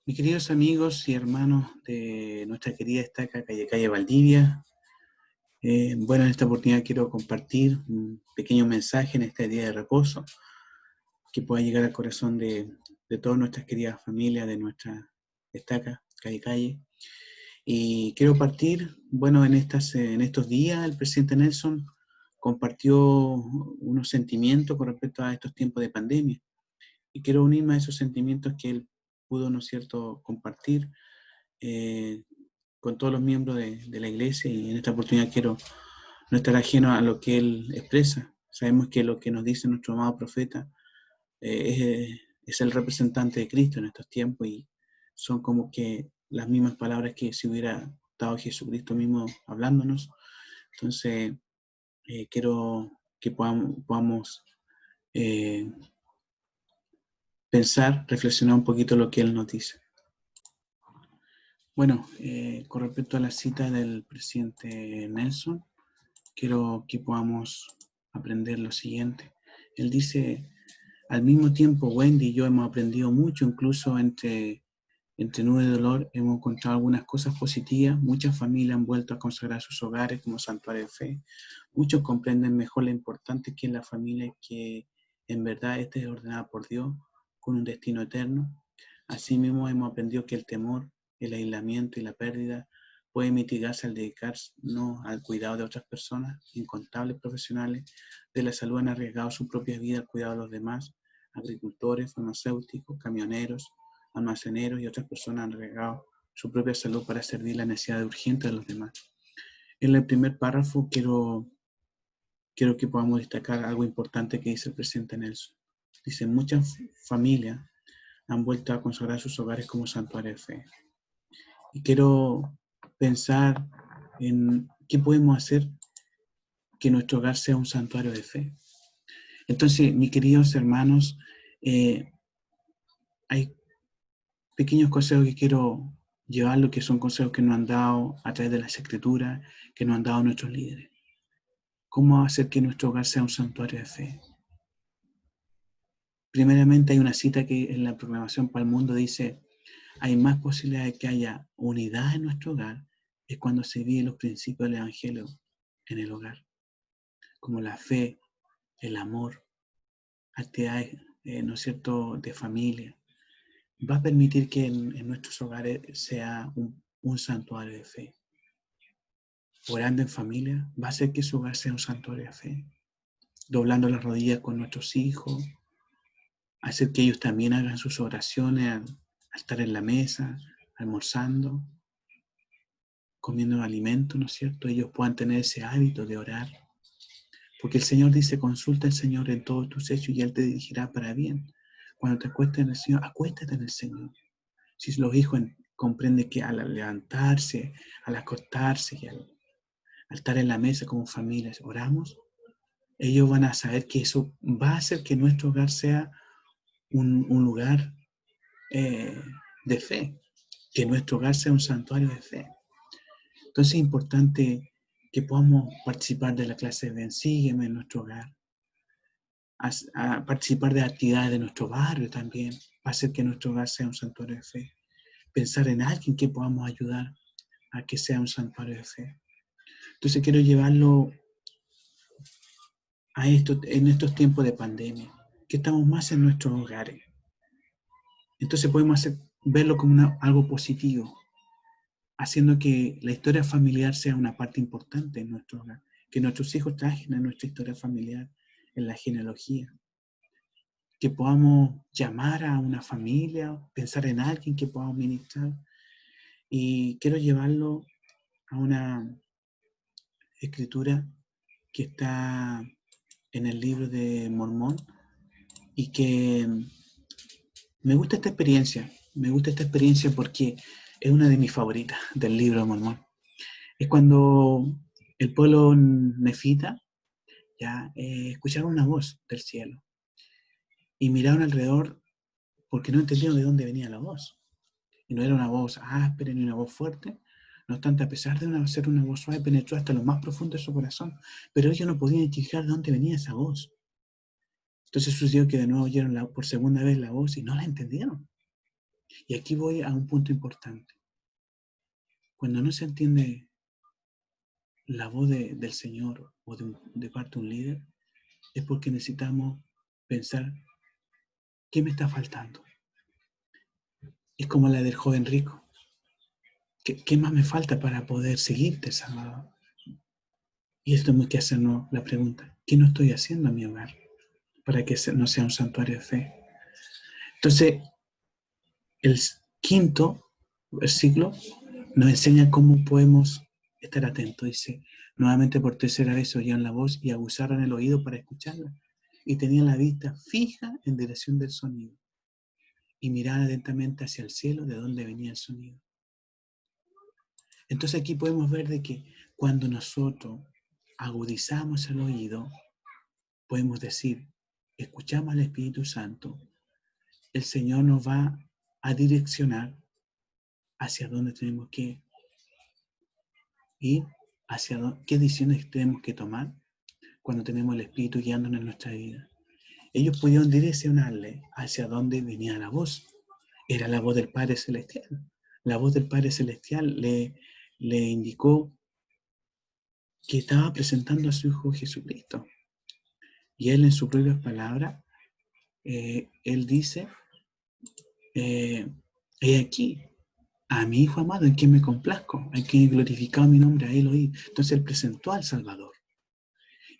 Mis queridos amigos y hermanos de nuestra querida estaca Calle Valdivia, en esta oportunidad quiero compartir un pequeño mensaje en este día de reposo que pueda llegar al corazón de todas nuestras queridas familias de nuestra estaca Calle. Y quiero partir, en estos días el presidente Nelson compartió unos sentimientos con respecto a estos tiempos de pandemia. Y quiero unirme a esos sentimientos que él pudo, ¿no es cierto?, compartir eh, con todos los miembros de la iglesia, y en esta oportunidad quiero no estar ajeno a lo que él expresa. Sabemos que lo que nos dice nuestro amado profeta es el representante de Cristo en estos tiempos, y son como que las mismas palabras que si hubiera estado Jesucristo mismo hablándonos. Entonces, quiero que podamos pensar, reflexionar un poquito lo que él nos dice. Con respecto a la cita del presidente Nelson, quiero que podamos aprender lo siguiente. Él dice: al mismo tiempo, Wendy y yo hemos aprendido mucho, incluso entre nubes de dolor hemos encontrado algunas cosas positivas. Muchas familias han vuelto a consagrar sus hogares como santuario de fe. Muchos comprenden mejor lo importante que es la familia y que en verdad esta es ordenada por Dios con un destino eterno. Asimismo, hemos aprendido que el temor, el aislamiento y la pérdida puede mitigarse al dedicarnos al cuidado de otras personas. Incontables profesionales de la salud han arriesgado su propia vida al cuidado de los demás. Agricultores, farmacéuticos, camioneros, almaceneros y otras personas han arriesgado su propia salud para servir la necesidad urgente de los demás. En el primer párrafo quiero que podamos destacar algo importante que dice el presidente Nelson. Dice: muchas familias han vuelto a consagrar sus hogares como santuario de fe. Y quiero pensar en qué podemos hacer que nuestro hogar sea un santuario de fe. Entonces, mis queridos hermanos, hay pequeños consejos que quiero llevarlo, que son consejos que nos han dado a través de las escrituras, que nos han dado nuestros líderes. ¿Cómo hacer que nuestro hogar sea un santuario de fe? Primeramente, hay una cita que en la Proclamación para el Mundo dice: hay más posibilidad de que haya unidad en nuestro hogar es cuando se viven los principios del Evangelio en el hogar, como la fe, el amor, actividades, ¿no es cierto?, de familia. Va a permitir que en nuestros hogares sea un santuario de fe. Orando en familia va a hacer que su hogar sea un santuario de fe. Doblando las rodillas con nuestros hijos, hacer que ellos también hagan sus oraciones al estar en la mesa, almorzando, comiendo alimentos, ¿no es cierto? Ellos puedan tener ese hábito de orar. Porque el Señor dice: consulta al Señor en todos tus hechos y Él te dirigirá para bien. Cuando te acuestes en el Señor, acuéstate en el Señor. Si los hijos comprenden que al levantarse, al acostarse y al estar en la mesa como familias oramos, ellos van a saber que eso va a hacer que nuestro hogar sea un lugar de fe, que nuestro hogar sea un santuario de fe. Entonces es importante que podamos participar de la clase de Ven, Sígueme en nuestro hogar, a participar de actividades de nuestro barrio también, va a hacer que nuestro hogar sea un santuario de fe. Pensar en alguien que podamos ayudar a que sea un santuario de fe. Entonces quiero llevarlo a esto en estos tiempos de pandemia, que estamos más en nuestros hogares. Entonces podemos verlo como algo positivo, haciendo que la historia familiar sea una parte importante en nuestro hogar, que nuestros hijos trajen a nuestra historia familiar en la genealogía, que podamos llamar a una familia, pensar en alguien que podamos ministrar. Y quiero llevarlo a una escritura que está en el libro de Mormón, y que me gusta esta experiencia porque es una de mis favoritas del libro de Mormón. Es cuando el pueblo nefita escucharon una voz del cielo y miraron alrededor porque no entendieron de dónde venía la voz. Y no era una voz áspera ni una voz fuerte. No obstante, a pesar de ser una voz suave, penetró hasta lo más profundo de su corazón. Pero ellos no podían identificar de dónde venía esa voz. Entonces sucedió que de nuevo oyeron por segunda vez la voz y no la entendieron. Y aquí voy a un punto importante. Cuando no se entiende la voz del Señor o de parte de un líder, es porque necesitamos pensar, ¿qué me está faltando? Es como la del joven rico. ¿Qué más me falta para poder seguirte, Salvador? Y esto tenemos que hacernos la pregunta, ¿qué no estoy haciendo en mi hogar para que no sea un santuario de fe? Entonces, el quinto versículo nos enseña cómo podemos estar atentos. Dice, nuevamente por tercera vez oían la voz y aguzaron el oído para escucharla. Y tenían la vista fija en dirección del sonido. Y miraban atentamente hacia el cielo de donde venía el sonido. Entonces aquí podemos ver de que cuando nosotros agudizamos el oído, podemos decir, escuchamos al Espíritu Santo, el Señor nos va a direccionar hacia dónde tenemos que ir, qué decisiones tenemos que tomar cuando tenemos el Espíritu guiándonos en nuestra vida. Ellos pudieron direccionarle hacia dónde venía la voz. Era la voz del Padre Celestial. La voz del Padre Celestial le indicó que estaba presentando a su Hijo Jesucristo. Y él en sus propias palabras, él dice, he aquí, a mi Hijo amado, en quien me complazco, en quien he glorificado mi nombre, a él oí. Entonces él presentó al Salvador.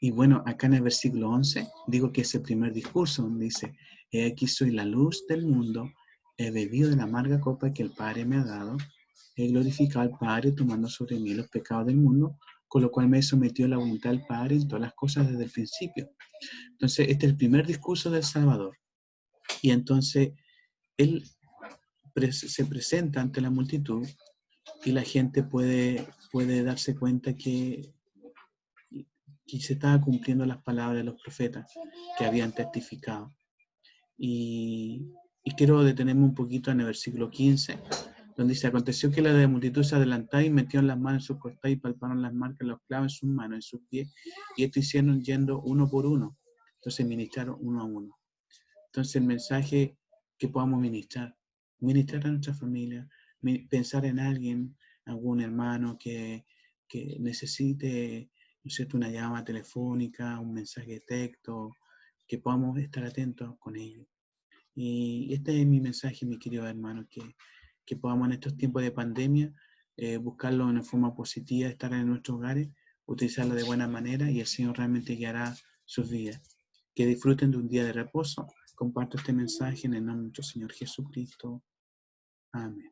Y bueno, acá en el versículo 11, digo que es el primer discurso donde dice, he aquí soy la luz del mundo, he bebido de la amarga copa que el Padre me ha dado, he glorificado al Padre tomando sobre mí los pecados del mundo, con lo cual me he sometido a la voluntad del Padre en todas las cosas desde el principio. Entonces, este es el primer discurso del Salvador. Y entonces, él se presenta ante la multitud y la gente puede darse cuenta que se estaba cumpliendo las palabras de los profetas que habían testificado. Y quiero detenerme un poquito en el versículo 15, donde dice, aconteció que la de la multitud se adelantaba y metieron las manos en sus costados y palparon las marcas de los clavos en sus manos, en sus pies, y esto hicieron yendo uno por uno. Entonces ministraron uno a uno. Entonces el mensaje que podamos ministrar a nuestra familia, pensar en alguien, algún hermano que necesite, ¿no es cierto?, una llamada telefónica, un mensaje de texto, que podamos estar atentos con ellos. Y este es mi mensaje, mi querido hermano, que podamos en estos tiempos de pandemia buscarlo de una forma positiva, estar en nuestros hogares, utilizarlo de buena manera y el Señor realmente guiará sus vidas. Que disfruten de un día de reposo. Comparto este mensaje en el nombre de nuestro Señor Jesucristo. Amén.